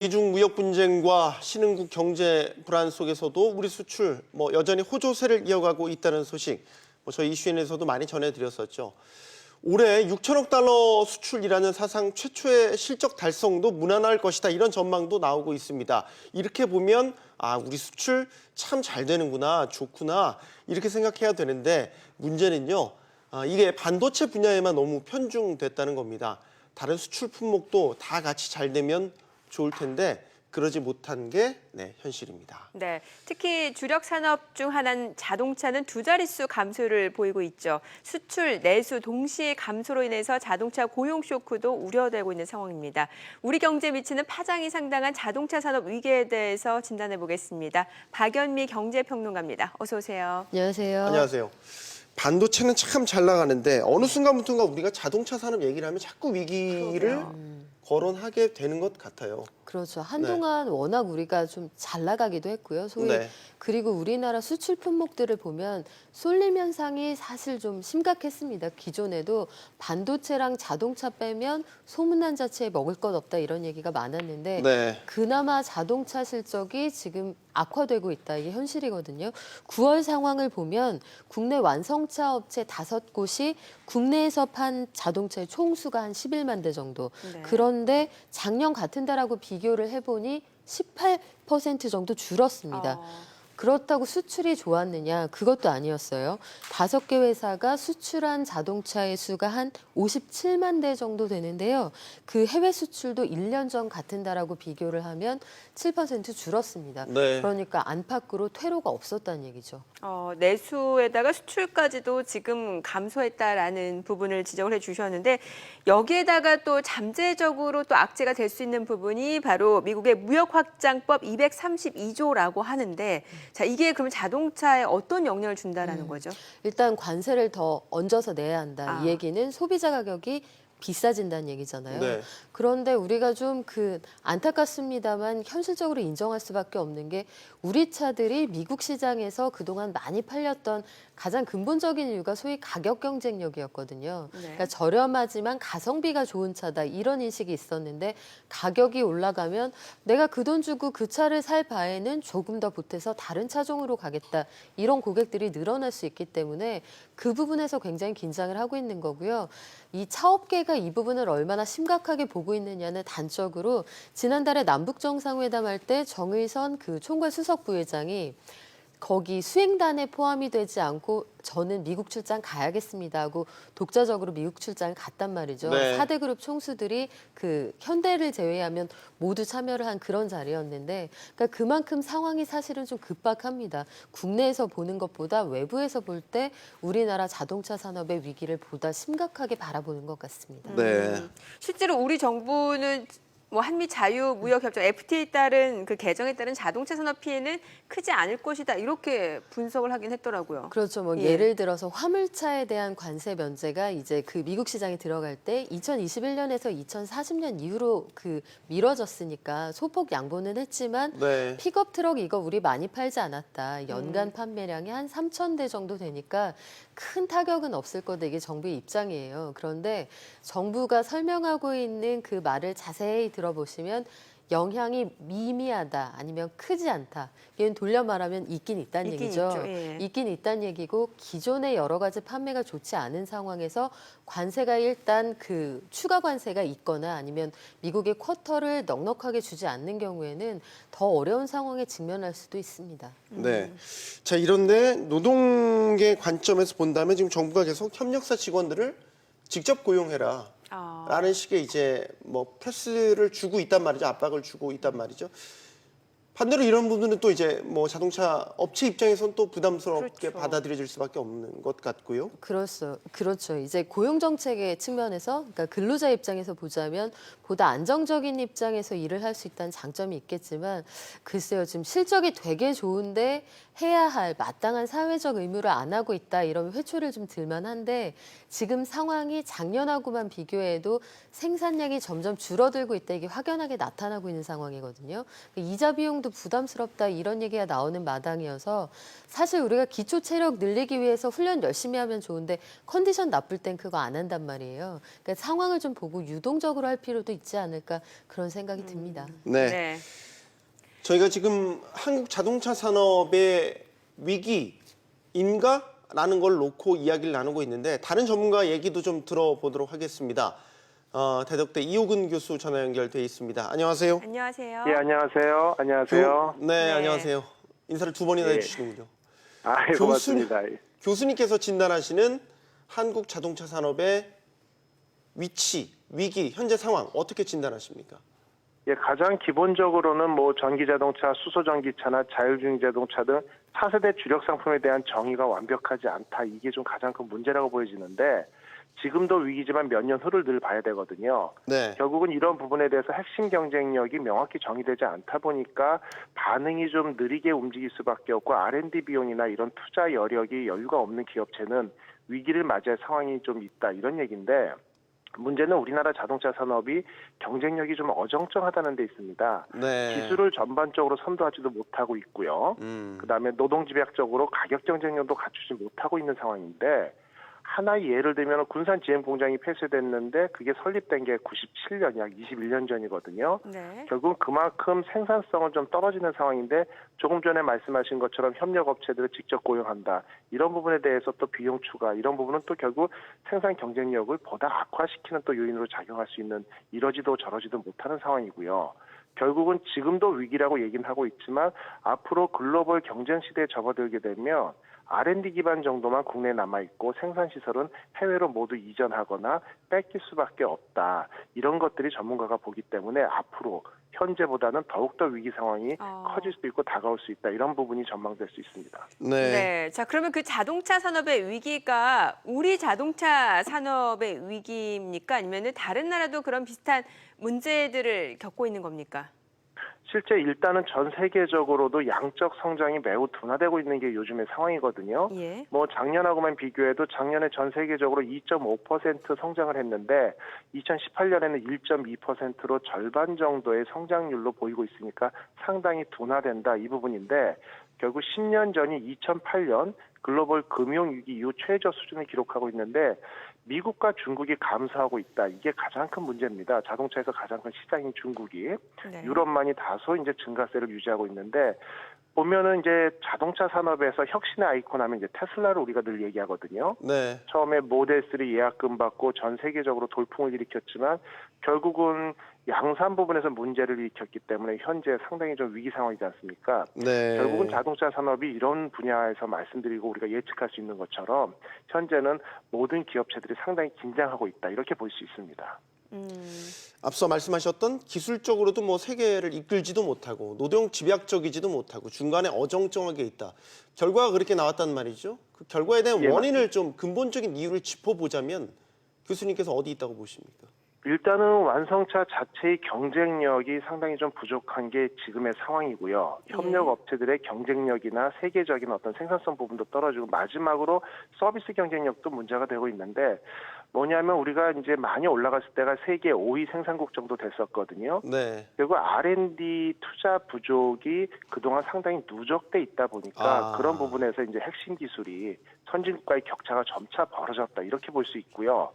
미중 무역 분쟁과 신흥국 경제 불안 속에서도 우리 수출 여전히 호조세를 이어가고 있다는 소식 저희 이슈엔에서도 많이 전해드렸었죠. 올해 6천억 달러 수출이라는 사상 최초의 실적 달성도 무난할 것이다 이런 전망도 나오고 있습니다. 이렇게 보면 우리 수출 참 잘 되는구나, 좋구나 이렇게 생각해야 되는데 문제는요. 이게 반도체 분야에만 너무 편중됐다는 겁니다. 다른 수출 품목도 다 같이 잘 되면 좋을 텐데 그러지 못한 게 현실입니다. 네, 특히 주력 산업 중 하나인 자동차는 두 자릿수 감소를 보이고 있죠. 수출, 내수 동시 감소로 인해서 자동차 고용 쇼크도 우려되고 있는 상황입니다. 우리 경제에 미치는 파장이 상당한 자동차 산업 위기에 대해서 진단해 보겠습니다. 박연미 경제평론가입니다. 어서 오세요. 안녕하세요. 안녕하세요. 반도체는 참 잘 나가는데 어느 순간부터인가 우리가 자동차 산업 얘기를 하면 자꾸 위기를 거론하게 되는 것 같아요. 그렇죠. 한동안 워낙 우리가 좀 잘 나가기도 했고요. 소위 그리고 우리나라 수출 품목들을 보면 쏠림 현상이 사실 좀 심각했습니다. 기존에도 반도체랑 자동차 빼면 소문난 자체에 먹을 것 없다 이런 얘기가 많았는데 그나마 자동차 실적이 지금 악화되고 있다. 이게 현실이거든요. 9월 상황을 보면 국내 완성차 업체 5곳이 국내에서 판 자동차의 총수가 한 11만 대 정도. 그런데 작년 같은 달하고 비교를 해보니 18% 정도 줄었습니다. 그렇다고 수출이 좋았느냐? 그것도 아니었어요. 5개 회사가 수출한 자동차의 수가 한 57만 대 정도 되는데요. 그 해외 수출도 1년 전 같은 달하고 비교를 하면 7% 줄었습니다. 그러니까 안팎으로 퇴로가 없었다는 얘기죠. 내수에다가 수출까지도 지금 감소했다라는 부분을 지적을 해주셨는데 여기에다가 또 잠재적으로 또 악재가 될 수 있는 부분이 바로 미국의 무역확장법 232조라고 하는데 자, 이게 그러면 자동차에 어떤 영향을 준다라는 거죠? 일단 관세를 더 얹어서 내야 한다. 이 얘기는 소비자 가격이 비싸진다는 얘기잖아요. 그런데 우리가 좀 안타깝습니다만 현실적으로 인정할 수밖에 없는 게 우리 차들이 미국 시장에서 그동안 많이 팔렸던 가장 근본적인 이유가 소위 가격 경쟁력이었거든요. 그러니까 저렴하지만 가성비가 좋은 차다 이런 인식이 있었는데 가격이 올라가면 내가 그 돈 주고 그 차를 살 바에는 조금 더 보태서 다른 차종으로 가겠다 이런 고객들이 늘어날 수 있기 때문에 그 부분에서 굉장히 긴장을 하고 있는 거고요. 이 차업계가 이 부분을 얼마나 심각하게 보고 있느냐는 단적으로 지난달에 남북정상회담 할 때 정의선 총괄 수석 부회장이 거기 수행단에 포함이 되지 않고 저는 미국 출장 가야겠습니다 하고 독자적으로 미국 출장을 갔단 말이죠. 4대 그룹 총수들이 현대를 제외하면 모두 참여를 한 그런 자리였는데 그러니까 그만큼 상황이 사실은 좀 급박합니다. 국내에서 보는 것보다 외부에서 볼 때 우리나라 자동차 산업의 위기를 보다 심각하게 바라보는 것 같습니다. 실제로 우리 정부는 한미 자유무역협정 FTA에 따른 그 개정에 따른 자동차 산업 피해는 크지 않을 것이다 이렇게 분석을 하긴 했더라고요. 그렇죠. 예를 들어서 화물차에 대한 관세 면제가 이제 미국 시장에 들어갈 때 2021년에서 2040년 이후로 미뤄졌으니까 소폭 양보는 했지만 픽업 트럭 이거 우리 많이 팔지 않았다. 연간 판매량이 한 3,000대 정도 되니까 큰 타격은 없을 거다. 이게 정부의 입장이에요. 그런데 정부가 설명하고 있는 그 말을 자세히 들어보시면 영향이 미미하다 아니면 크지 않다. 이건 돌려 말하면 있긴 있다는 얘기죠. 있긴 있다는 얘기고 기존의 여러 가지 판매가 좋지 않은 상황에서 관세가 일단 추가 관세가 있거나 아니면 미국의 쿼터를 넉넉하게 주지 않는 경우에는 더 어려운 상황에 직면할 수도 있습니다. 자, 이런데 노동계 관점에서 본다면 지금 정부가 계속 협력사 직원들을 직접 고용해라. 라는 식의 이제 프레스를 주고 있단 말이죠. 압박을 주고 있단 말이죠. 반대로 이런 부분은 또 이제 자동차 업체 입장에서는 또 부담스럽게 받아들여질 수밖에 없는 것 같고요. 그렇죠. 이제 고용 정책의 측면에서 그러니까 근로자 입장에서 보자면 보다 안정적인 입장에서 일을 할 수 있다는 장점이 있겠지만 글쎄요. 지금 실적이 되게 좋은데 해야 할 마땅한 사회적 의무를 안 하고 있다 이러면 회초리를 좀 들만한데 지금 상황이 작년하고만 비교해도 생산량이 점점 줄어들고 있다 이게 확연하게 나타나고 있는 상황이거든요. 이자 비용도 부담스럽다 이런 얘기가 나오는 마당이어서 사실 우리가 기초 체력 늘리기 위해서 훈련 열심히 하면 좋은데 컨디션 나쁠 땐 그거 안 한단 말이에요. 그러니까 상황을 좀 보고 유동적으로 할 필요도 있지 않을까 그런 생각이 듭니다. 네. 네. 저희가 지금 한국 자동차 산업의 위기인가라는 걸 놓고 이야기를 나누고 있는데 다른 전문가 얘기도 좀 들어보도록 하겠습니다. 대덕대 이호근 교수 전화 연결돼 있습니다. 안녕하세요. 안녕하세요. 예, 안녕하세요. 안녕하세요. 네, 안녕하세요. 인사를 두 번이나 예. 해주시는군요. 아, 예, 고맙습니다. 예. 교수님께서 진단하시는 한국 자동차 산업의 위치, 위기, 현재 상황 어떻게 진단하십니까? 예, 가장 기본적으로는 뭐 전기 자동차, 수소 전기차나 자율주행 자동차 등 차세대 주력 상품에 대한 정의가 완벽하지 않다. 이게 좀 가장 큰 문제라고 보여지는데 지금도 위기지만 몇 년 후를 늘 봐야 되거든요. 네. 결국은 이런 부분에 대해서 핵심 경쟁력이 명확히 정의되지 않다 보니까 반응이 좀 느리게 움직일 수밖에 없고 R&D 비용이나 이런 투자 여력이 여유가 없는 기업체는 위기를 맞이할 상황이 좀 있다. 이런 얘기인데 문제는 우리나라 자동차 산업이 경쟁력이 좀 어정쩡하다는 데 있습니다. 네. 기술을 전반적으로 선도하지도 못하고 있고요. 그다음에 노동집약적으로 가격 경쟁력도 갖추지 못하고 있는 상황인데 하나의 예를 들면 군산 GM 공장이 폐쇄됐는데 그게 설립된 게 97년, 약 21년 전이거든요. 네. 결국은 그만큼 생산성은 좀 떨어지는 상황인데 조금 전에 말씀하신 것처럼 협력업체들을 직접 고용한다. 이런 부분에 대해서 또 비용 추가, 이런 부분은 또 결국 생산 경쟁력을 보다 악화시키는 또 요인으로 작용할 수 있는 이러지도 저러지도 못하는 상황이고요. 결국은 지금도 위기라고 얘기는 하고 있지만 앞으로 글로벌 경쟁 시대에 접어들게 되면 R&D 기반 정도만 국내에 남아있고 생산시설은 해외로 모두 이전하거나 뺏길 수밖에 없다. 이런 것들이 전문가가 보기 때문에 앞으로 현재보다는 더욱더 위기 상황이 커질 수 있고 다가올 수 있다. 이런 부분이 전망될 수 있습니다. 네. 네. 자, 그러면 그 자동차 산업의 위기가 우리 자동차 산업의 위기입니까? 아니면은 다른 나라도 그런 비슷한 문제들을 겪고 있는 겁니까? 실제 일단은 전 세계적으로도 양적 성장이 매우 둔화되고 있는 게 요즘의 상황이거든요. 예. 뭐 작년하고만 비교해도 작년에 전 세계적으로 2.5% 성장을 했는데 2018년에는 1.2%로 절반 정도의 성장률로 보이고 있으니까 상당히 둔화된다 이 부분인데 결국 10년 전인 2008년 글로벌 금융위기 이후 최저 수준을 기록하고 있는데 미국과 중국이 감소하고 있다. 이게 가장 큰 문제입니다. 자동차에서 가장 큰 시장인 중국이. 네. 유럽만이 다소 이제 증가세를 유지하고 있는데 보면은 이제 자동차 산업에서 혁신의 아이콘 하면 이제 테슬라를 우리가 늘 얘기하거든요. 네. 처음에 모델 3 예약금 받고 전 세계적으로 돌풍을 일으켰지만 결국은 양산 부분에서 문제를 일으켰기 때문에 현재 상당히 좀 위기 상황이지 않습니까? 네. 결국은 자동차 산업이 이런 분야에서 말씀드리고 우리가 예측할 수 있는 것처럼 현재는 모든 기업체들이 상당히 긴장하고 있다. 이렇게 볼 수 있습니다. 앞서 말씀하셨던 기술적으로도 뭐 세계를 이끌지도 못하고 노동 집약적이지도 못하고 중간에 어정쩡하게 있다. 결과가 그렇게 나왔단 말이죠. 그 결과에 대한 예, 원인을 좀 근본적인 이유를 짚어보자면 교수님께서 어디 있다고 보십니까? 일단은 완성차 자체의 경쟁력이 상당히 좀 부족한 게 지금의 상황이고요. 협력 업체들의 경쟁력이나 세계적인 어떤 생산성 부분도 떨어지고 마지막으로 서비스 경쟁력도 문제가 되고 있는데 뭐냐면 우리가 이제 많이 올라갔을 때가 세계 5위 생산국 정도 됐었거든요. 네. 그리고 R&D 투자 부족이 그동안 상당히 누적돼 있다 보니까 그런 부분에서 이제 핵심 기술이 선진국과의 격차가 점차 벌어졌다. 이렇게 볼 수 있고요.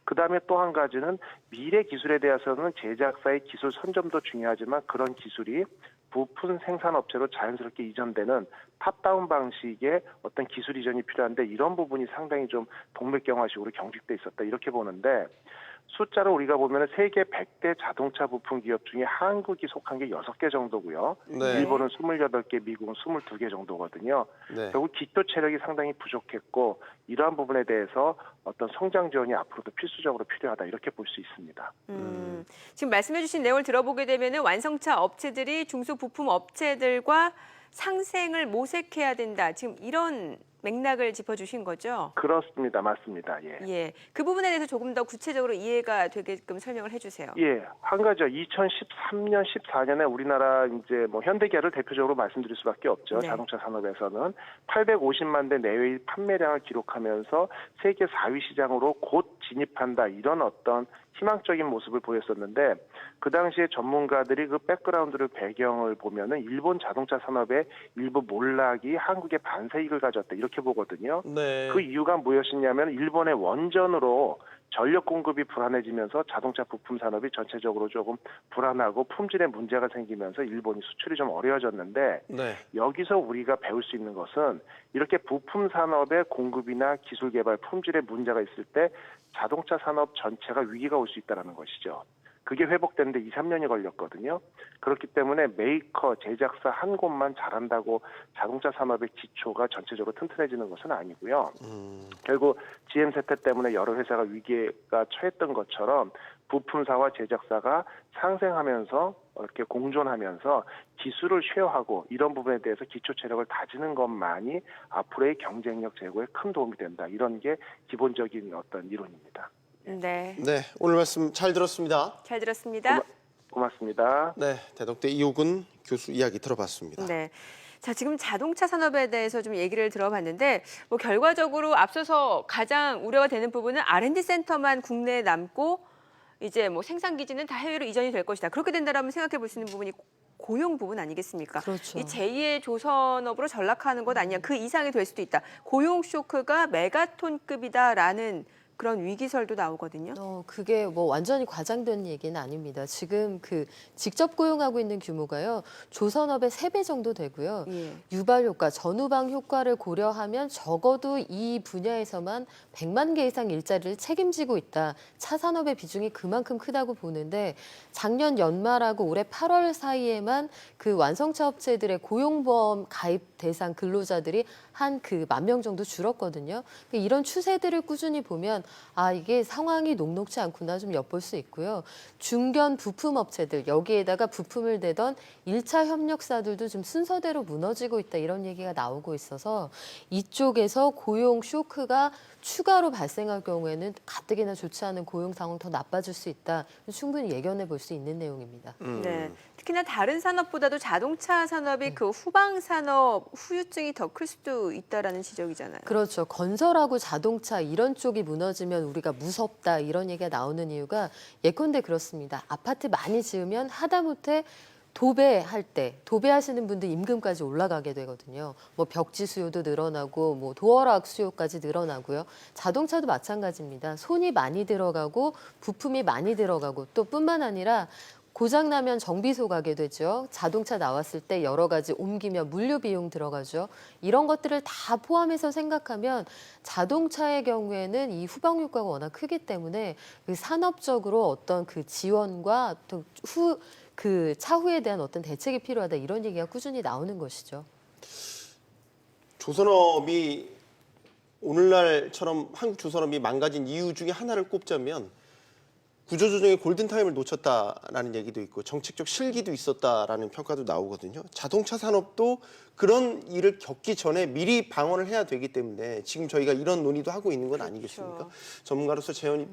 그다음에 또 한 가지는 미래 기술에 대해서는 제작사의 기술 선점도 중요하지만 그런 기술이 부품 생산업체로 자연스럽게 이전되는 탑다운 방식의 어떤 기술 이전이 필요한데 이런 부분이 상당히 좀 동맥경화식으로 경직돼 있었다 이렇게 보는데 숫자로 우리가 보면 세계 100대 자동차 부품 기업 중에 한국이 속한 게 6개 정도고요. 네. 일본은 28개, 미국은 22개 정도거든요. 네. 결국 기초 체력이 상당히 부족했고 이러한 부분에 대해서 어떤 성장 지원이 앞으로도 필수적으로 필요하다 이렇게 볼 수 있습니다. 지금 말씀해주신 내용을 들어보게 되면은 완성차 업체들이 중소부품 업체들과 상생을 모색해야 된다. 지금 이런 맥락을 짚어주신 거죠? 그렇습니다. 맞습니다. 예. 예. 그 부분에 대해서 조금 더 구체적으로 이해가 되게끔 설명을 해주세요. 예, 한 가지요. 2013년, 14년에 우리나라 이제 뭐 현대기아를 대표적으로 말씀드릴 수밖에 없죠. 네. 자동차 산업에서는 850만 대 내외의 판매량을 기록하면서 세계 4위 시장으로 곧 진입한다. 이런 어떤 희망적인 모습을 보였었는데 그 당시에 전문가들이 그 백그라운드를 배경을 보면은 일본 자동차 산업의 일부 몰락이 한국의 반세익을 가졌다 이렇게 보거든요. 네. 그 이유가 무엇이냐면 일본의 원전으로 전력 공급이 불안해지면서 자동차 부품 산업이 전체적으로 조금 불안하고 품질에 문제가 생기면서 일본이 수출이 좀 어려워졌는데 네. 여기서 우리가 배울 수 있는 것은 이렇게 부품 산업의 공급이나 기술 개발, 품질에 문제가 있을 때 자동차 산업 전체가 위기가 올 수 있다는 것이죠. 그게 회복되는데 2, 3년이 걸렸거든요. 그렇기 때문에 메이커, 제작사 한 곳만 잘한다고 자동차 산업의 기초가 전체적으로 튼튼해지는 것은 아니고요. 결국 GM 세태 때문에 여러 회사가 위기가 처했던 것처럼 부품사와 제작사가 상생하면서 이렇게 공존하면서 기술을 쉐어하고 이런 부분에 대해서 기초 체력을 다지는 것만이 앞으로의 경쟁력 제고에 큰 도움이 된다. 이런 게 기본적인 어떤 이론입니다. 네, 네, 오늘 말씀 잘 들었습니다. 잘 들었습니다. 고맙습니다. 네, 대덕대 이호근 교수 이야기 들어봤습니다. 네. 자, 지금 자동차 산업에 대해서 좀 얘기를 들어봤는데 뭐 결과적으로 앞서서 가장 우려가 되는 부분은 R&D 센터만 국내에 남고 이제 뭐 생산 기지는 다 해외로 이전이 될 것이다. 그렇게 된다라면 생각해 볼 수 있는 부분이 고용 부분 아니겠습니까? 그렇죠. 이 제2의 조선업으로 전락하는 것 아니냐. 그 이상이 될 수도 있다. 고용 쇼크가 메가톤급이다라는 그런 위기설도 나오거든요. 그게 뭐 완전히 과장된 얘기는 아닙니다. 지금 그 직접 고용하고 있는 규모가요. 조선업의 3배 정도 되고요. 예. 유발 효과, 전후방 효과를 고려하면 적어도 이 분야에서만 100만 개 이상 일자리를 책임지고 있다. 차 산업의 비중이 그만큼 크다고 보는데 작년 연말하고 올해 8월 사이에만 그 완성차 업체들의 고용보험 가입 대상 근로자들이 한 그 10,000명 정도 줄었거든요. 이런 추세들을 꾸준히 보면 이게 상황이 녹록지 않구나 좀 엿볼 수 있고요. 중견 부품 업체들 여기에다가 부품을 대던 1차 협력사들도 좀 순서대로 무너지고 있다 이런 얘기가 나오고 있어서 이쪽에서 고용 쇼크가 추가로 발생할 경우에는 가뜩이나 좋지 않은 고용 상황 더 나빠질 수 있다. 충분히 예견해 볼 수 있는 내용입니다. 네. 특히나 다른 산업보다도 자동차 산업이 그 후방 산업 후유증이 더 클 수도 있다라는 지적이잖아요. 그렇죠. 건설하고 자동차 이런 쪽이 무너지면 우리가 무섭다 이런 얘기가 나오는 이유가 예컨대 그렇습니다. 아파트 많이 지으면 하다못해 도배할 때 도배하시는 분들 임금까지 올라가게 되거든요. 뭐 벽지 수요도 늘어나고 뭐 도어락 수요까지 늘어나고요. 자동차도 마찬가지입니다. 손이 많이 들어가고 부품이 많이 들어가고 또 뿐만 아니라 고장나면 정비소 가게 되죠. 자동차 나왔을 때 여러 가지 옮기면 물류 비용 들어가죠. 이런 것들을 다 포함해서 생각하면 자동차의 경우에는 이 후방 효과가 워낙 크기 때문에 그 산업적으로 어떤 그 지원과 또 그 차후에 대한 어떤 대책이 필요하다 이런 얘기가 꾸준히 나오는 것이죠. 조선업이 오늘날처럼 한국 조선업이 망가진 이유 중에 하나를 꼽자면 구조조정의 골든타임을 놓쳤다라는 얘기도 있고 정책적 실기도 있었다라는 평가도 나오거든요. 자동차 산업도 그런 일을 겪기 전에 미리 방어를 해야 되기 때문에 지금 저희가 이런 논의도 하고 있는 건 아니겠습니까? 그렇죠. 전문가로서 재원이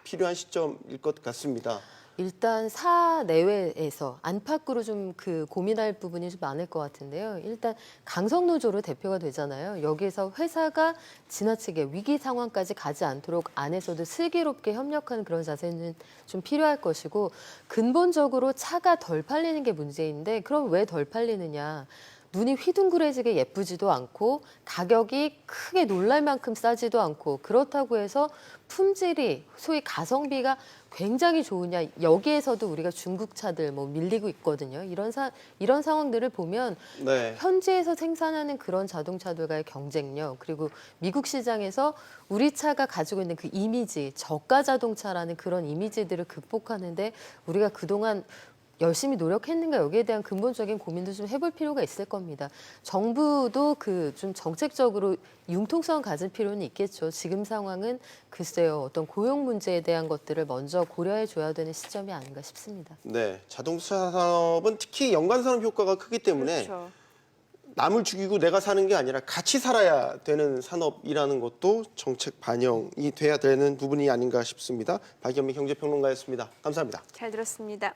필요한 시점일 것 같습니다. 일단 사내외에서 안팎으로 좀 그 고민할 부분이 좀 많을 것 같은데요. 일단 강성노조로 대표가 되잖아요. 여기에서 회사가 지나치게 위기 상황까지 가지 않도록 안에서도 슬기롭게 협력하는 그런 자세는 좀 필요할 것이고 근본적으로 차가 덜 팔리는 게 문제인데 그럼 왜 덜 팔리느냐. 눈이 휘둥그레지게 예쁘지도 않고 가격이 크게 놀랄 만큼 싸지도 않고 그렇다고 해서 품질이 소위 가성비가 굉장히 좋으냐 여기에서도 우리가 중국 차들 뭐 밀리고 있거든요. 이런 상황들을 보면 네. 현지에서 생산하는 그런 자동차들과의 경쟁력 그리고 미국 시장에서 우리 차가 가지고 있는 그 이미지 저가 자동차라는 그런 이미지들을 극복하는데 우리가 그동안 열심히 노력했는가 여기에 대한 근본적인 고민도 좀 해볼 필요가 있을 겁니다. 정부도 그 좀 정책적으로 융통성 가질 필요는 있겠죠. 지금 상황은 글쎄요 어떤 고용 문제에 대한 것들을 먼저 고려해 줘야 되는 시점이 아닌가 싶습니다. 네, 자동차 산업은 특히 연관 산업 효과가 크기 때문에 그렇죠. 남을 죽이고 내가 사는 게 아니라 같이 살아야 되는 산업이라는 것도 정책 반영이 돼야 되는 부분이 아닌가 싶습니다. 박연미 경제평론가였습니다. 감사합니다. 잘 들었습니다.